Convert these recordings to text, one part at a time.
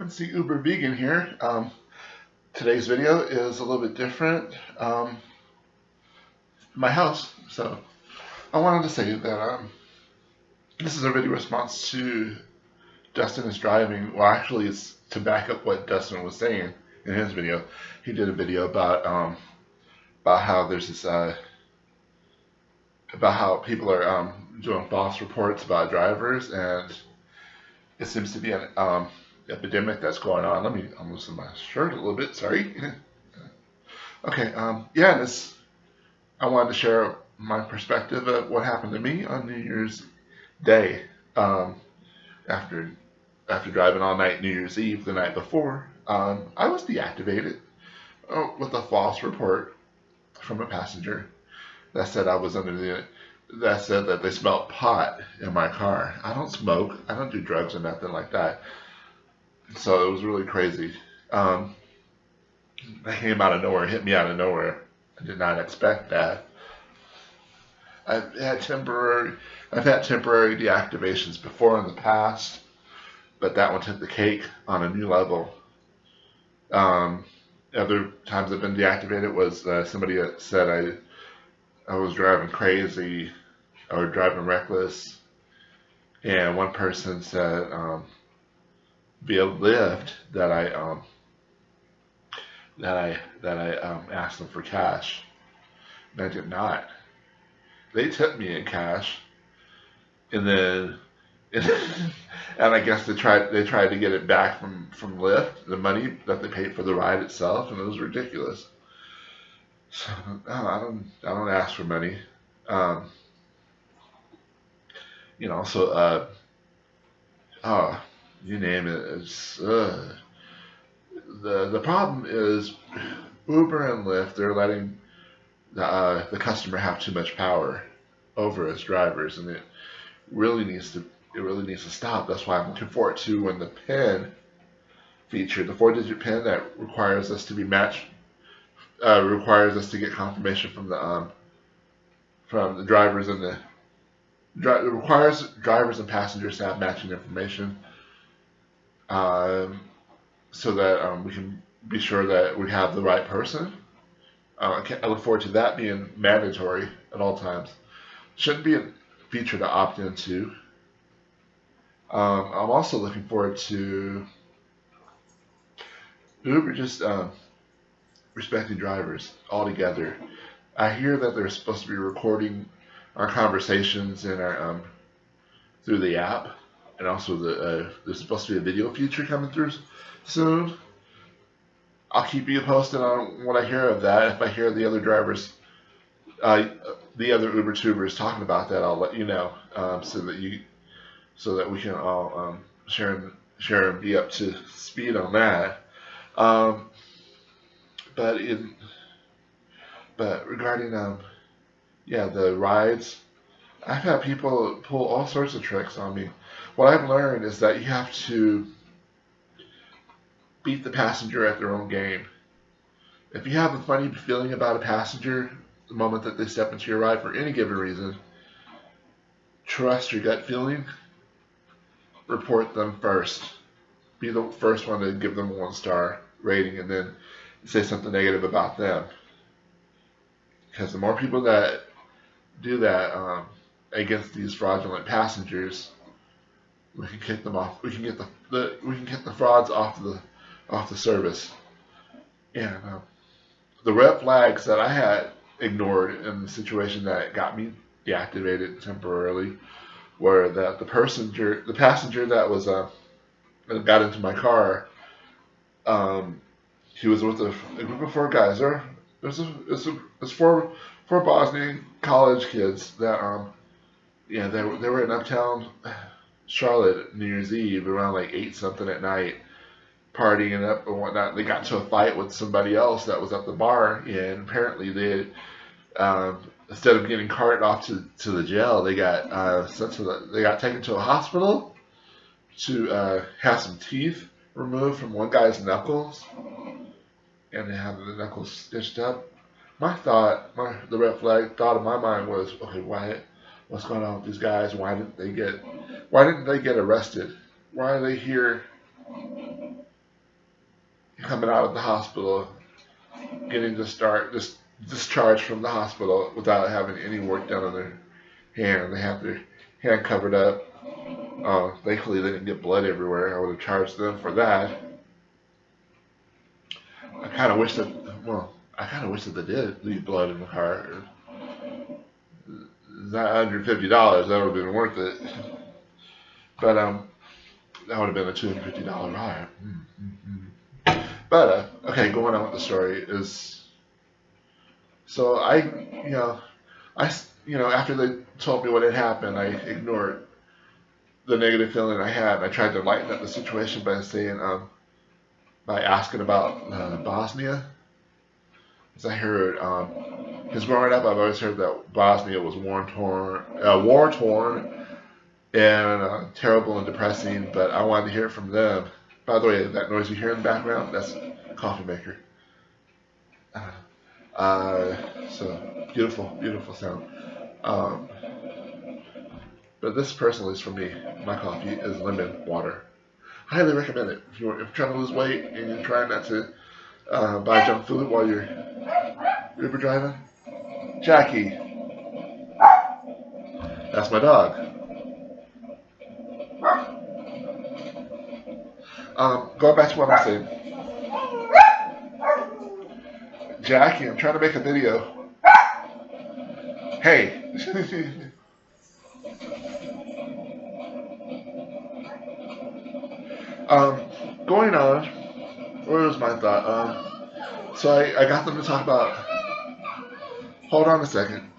It's the Uber Vegan here. Today's video is a little bit different. My house. So I wanted to say that this is a video response to Dustin is driving. Well, actually, it's to back up what Dustin was saying in his video. He did a video about how there's this about how people are doing false reports about drivers, and it seems to be an epidemic that's going on. I'm loosening my shirt a little bit. Sorry. Okay. Yeah. I wanted to share my perspective of what happened to me on New Year's Day. After driving all night New Year's Eve the night before, I was deactivated with a false report from a passenger that said that said that they smelled pot in my car. I don't smoke. I don't do drugs or nothing like that. So it was really crazy. That came out of nowhere, hit me out of nowhere. I did not expect that. I've had temporary deactivations before in the past, but that one took the cake on a new level. Other times I've been deactivated was somebody that said I was driving crazy or driving reckless, and one person said via Lyft that I asked them for cash, and I did not. They tipped me in cash, and then and I guess they tried to get it back from Lyft, the money that they paid for the ride itself, and it was ridiculous. So no, I don't ask for money. So you name it. It's the problem is Uber and Lyft. They're letting the customer have too much power over us drivers, and it really needs to stop. That's why I'm looking forward to when the PIN feature, the 4-digit PIN that requires us to be matched, requires us to get confirmation from the drivers and it requires drivers and passengers to have matching information, so that we can be sure that we have the right person. I look forward to that being mandatory at all times. Shouldn't be a feature to opt into. I'm also looking forward to Uber just respecting drivers altogether. I hear that they're supposed to be recording our conversations in our through the app, and also there's supposed to be a video feature coming through soon. I'll keep you posted on what I hear of that. If I hear the other drivers, the other Uber tubers talking about that, I'll let you know, so that we can all share and be up to speed on that. But regarding the rides, I've had people pull all sorts of tricks on me. What I've learned is that you have to beat the passenger at their own game. If you have a funny feeling about a passenger the moment that they step into your ride for any given reason, trust your gut feeling. Report them first. Be the first one to give them a 1-star rating, and then say something negative about them. Because the more people that do that against these fraudulent passengers, we can kick them off. We can get the frauds off the service. And the red flags that I had ignored in the situation that got me deactivated temporarily were that the passenger that was that got into my car, he was with a group of 4 guys. There's 4 Bosnian college kids that they were in uptown Charlotte New Year's Eve around like 8 something at night, partying up and whatnot. They got into a fight with somebody else that was at the bar, and apparently they instead of getting carted off to the jail, they got they got taken to a hospital to have some teeth removed from one guy's knuckles, and they have the knuckles stitched up. The red flag thought in my mind was, okay, what's going on with these guys? Why didn't they get arrested? Why are they here coming out of the hospital, getting discharged from the hospital without having any work done on their hand. They have their hand covered up. Thankfully, they didn't get blood everywhere. I would have charged them for that. I kind of wish that, well, I kind of wish that they did leave blood in the car. That $150, that would have been worth it. But that would have been a $250 ride. But okay, going on with the story is, so after they told me what had happened, I ignored the negative feeling I had. I tried to lighten up the situation by saying, by asking about Bosnia, because I heard, because growing up, I've always heard that Bosnia was war torn, and terrible and depressing. But I wanted to hear it from them. By the way, that noise you hear in the background, that's a coffee maker. So beautiful, beautiful sound. Um, but this personally is for me. My coffee is lemon water. Highly recommend it if you're trying to lose weight and you're trying not to buy junk food while you're Uber driving. Jackie, that's my dog. Going back to what I'm saying, Jackie, I'm trying to make a video. Hey. um, Going on, where was my thought? So I got them to talk about. Hold on a second.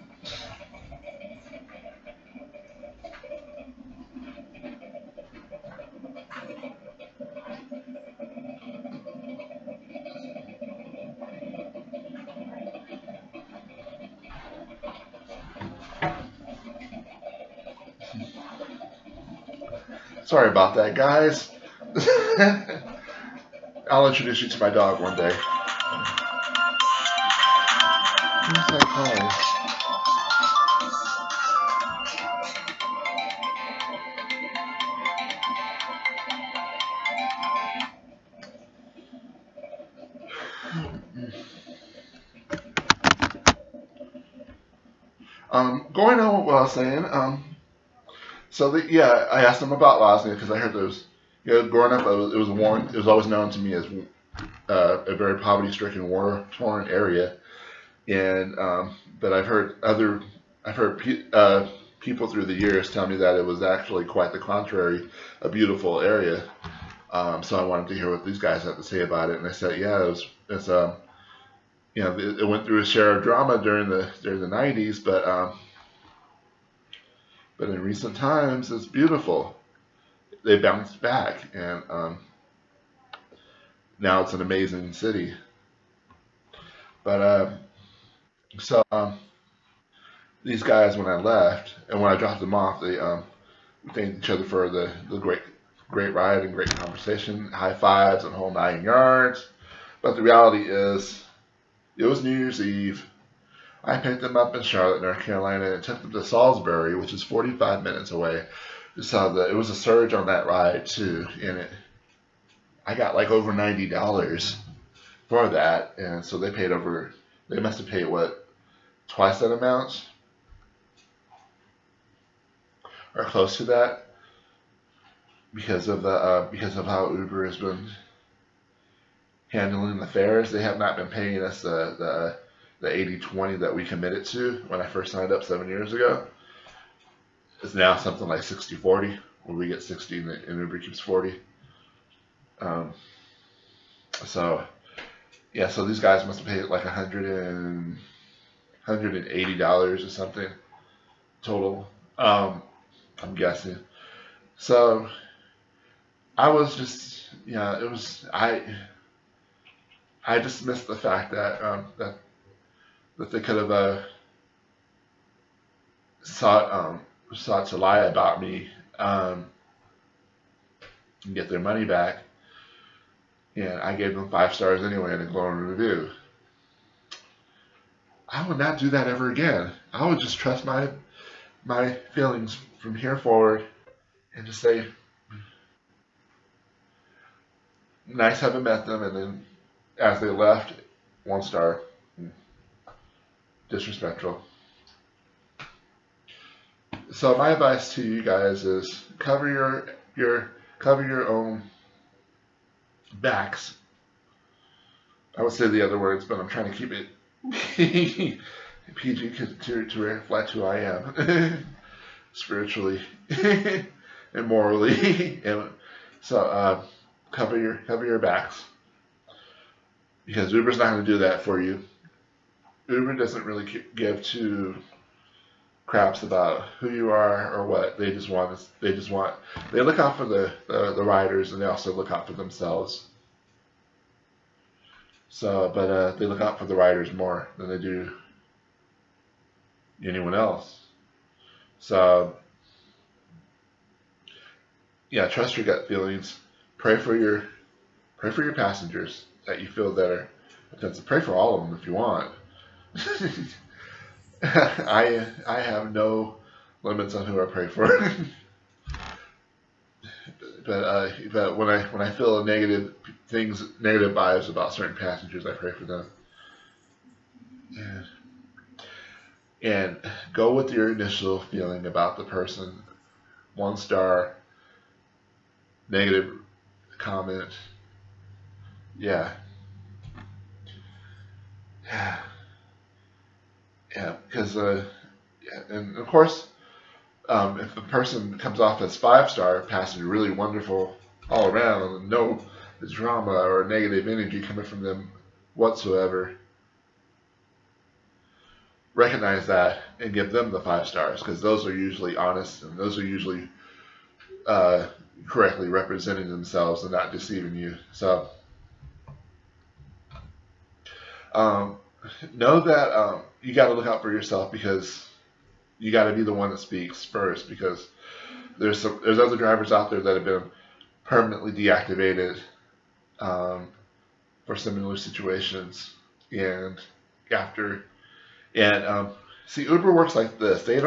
Sorry about that, guys. I'll introduce you to my dog one day. Who's that calling? Going on with what I was saying, I asked them about Bosnia because I heard those. Growing up, it was always known to me as a very poverty-stricken, war-torn area, and but I've heard people through the years tell me that it was actually quite the contrary, a beautiful area. So I wanted to hear what these guys had to say about it, and I said, yeah, it went through a share of drama during the '90s, but in recent times, it's beautiful. They bounced back, and now it's an amazing city. But so these guys, when I left and when I dropped them off, they thanked each other for the great ride and great conversation, high fives and whole 9 yards. But the reality is, it was New Year's Eve. I picked them up in Charlotte, North Carolina, and took them to Salisbury, which is 45 minutes away. So it was a surge on that ride too, and I got like over $90 for that, and so they paid over. They must have paid what, twice that amount or close to that because of how Uber has been handling the fares. They have not been paying us the 80/20 that we committed to when I first signed up 7 years ago. It's now something like 60/40, where we get 60 and Uber keeps 40. Um, so yeah, so these guys must have paid like $180 or something total. I'm guessing. So I was just, it was I dismissed the fact that they could have sought to lie about me and get their money back, and I gave them 5 stars anyway in a glowing review. I would not do that ever again. I would just trust my feelings from here forward and just say, nice having met them, and then as they left, 1 star, disrespectful. So my advice to you guys is cover your own backs. I would say the other words, but I'm trying to keep it PG to reflect who I am spiritually and morally. And so cover your backs, because Uber's not going to do that for you. Uber doesn't really give two craps about who you are or what. They look out for the riders, and they also look out for themselves. So, but they look out for the riders more than they do anyone else. So, yeah, trust your gut feelings. Pray for your passengers that you feel that are offensive. Pray for all of them if you want. I have no limits on who I pray for. But when I feel negative vibes about certain passengers, I pray for them. And go with your initial feeling about the person. 1 star, negative comment. Yeah. Yeah, because and of course, if the person comes off as 5 star passenger, really wonderful all around, and no drama or negative energy coming from them whatsoever, recognize that and give them the 5 stars, because those are usually honest, and those are usually correctly representing themselves and not deceiving you. So know that you got to look out for yourself, because you got to be the one that speaks first, because there's other drivers out there that have been permanently deactivated for similar situations, and after and see, Uber works like this. They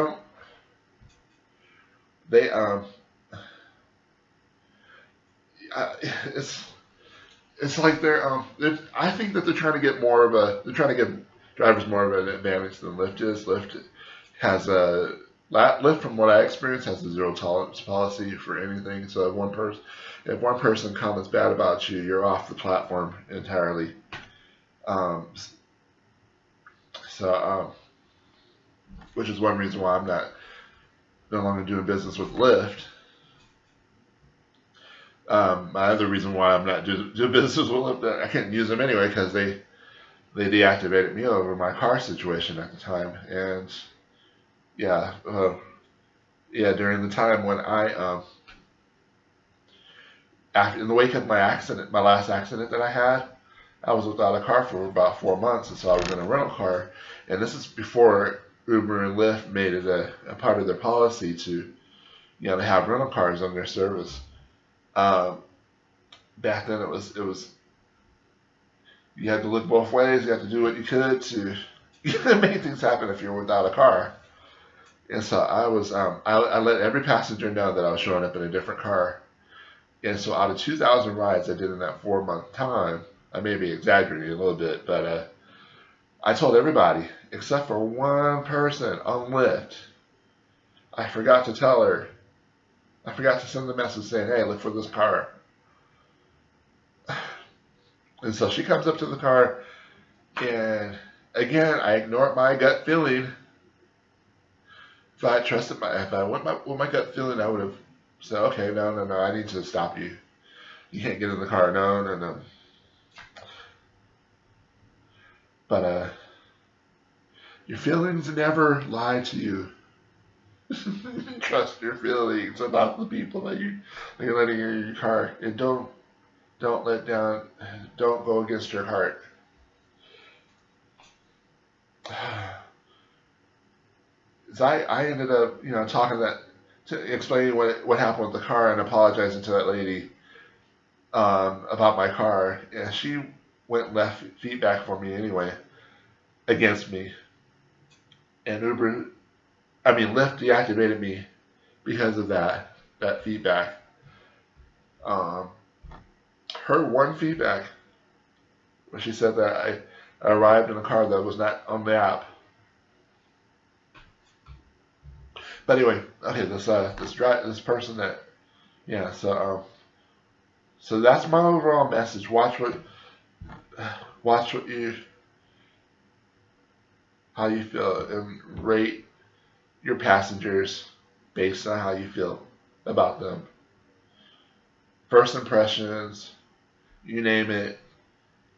it's like I think that they're trying to give drivers more of an advantage than Lyft is. Lyft, from what I experienced, has a zero tolerance policy for anything. So if one person comments bad about you, you're off the platform entirely. Which is one reason why I'm no longer doing business with Lyft. My other reason why I'm not doing business with Lyft, I can't use them anyway, because they deactivated me over my car situation at the time. And yeah, during the time when in the wake of my last accident that I had, I was without a car for about 4 months, and so I was in a rental car. And this is before Uber and Lyft made it a part of their policy to have rental cars on their service. Back then it was you had to look both ways. You had to do what you could to make things happen if you're without a car. And so I let every passenger know that I was showing up in a different car. And so out of 2,000 rides I did in that 4-month time, I may be exaggerating a little bit, but I told everybody except for one person on Lyft. I forgot to tell her. I forgot to send the message saying, "Hey, look for this car." And so she comes up to the car, and again, I ignored my gut feeling. If I went with my gut feeling, I would have said, "Okay, no, I need to stop you. You can't get in the car. No." But your feelings never lie to you. Trust your feelings about the people that you're letting in your car, and don't go against your heart. So I ended up, explaining what happened with the car and apologizing to that lady about my car, and she went and left feedback for me anyway against me. And Lyft deactivated me because of that feedback. Her one feedback where she said that I arrived in a car that was not on the app. But anyway, okay, this person that, yeah, so that's my overall message. Watch what you, how you feel, and rate your passengers based on how you feel about them. First impressions, you name it,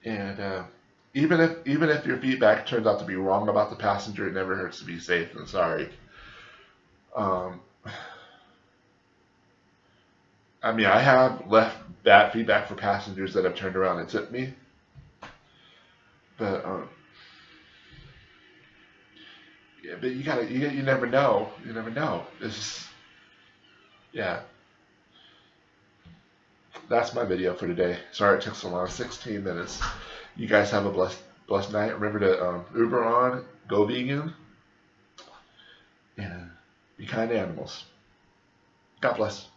and even if your feedback turns out to be wrong about the passenger, it never hurts to be safe and sorry. Um, I mean, I have left bad feedback for passengers that have turned around and tipped me, but yeah, but you never know. You never know. It's just, yeah. That's my video for today. Sorry it took so long. 16 minutes. You guys have a blessed night. Remember to Uber on, go vegan, and be kind to animals. God bless.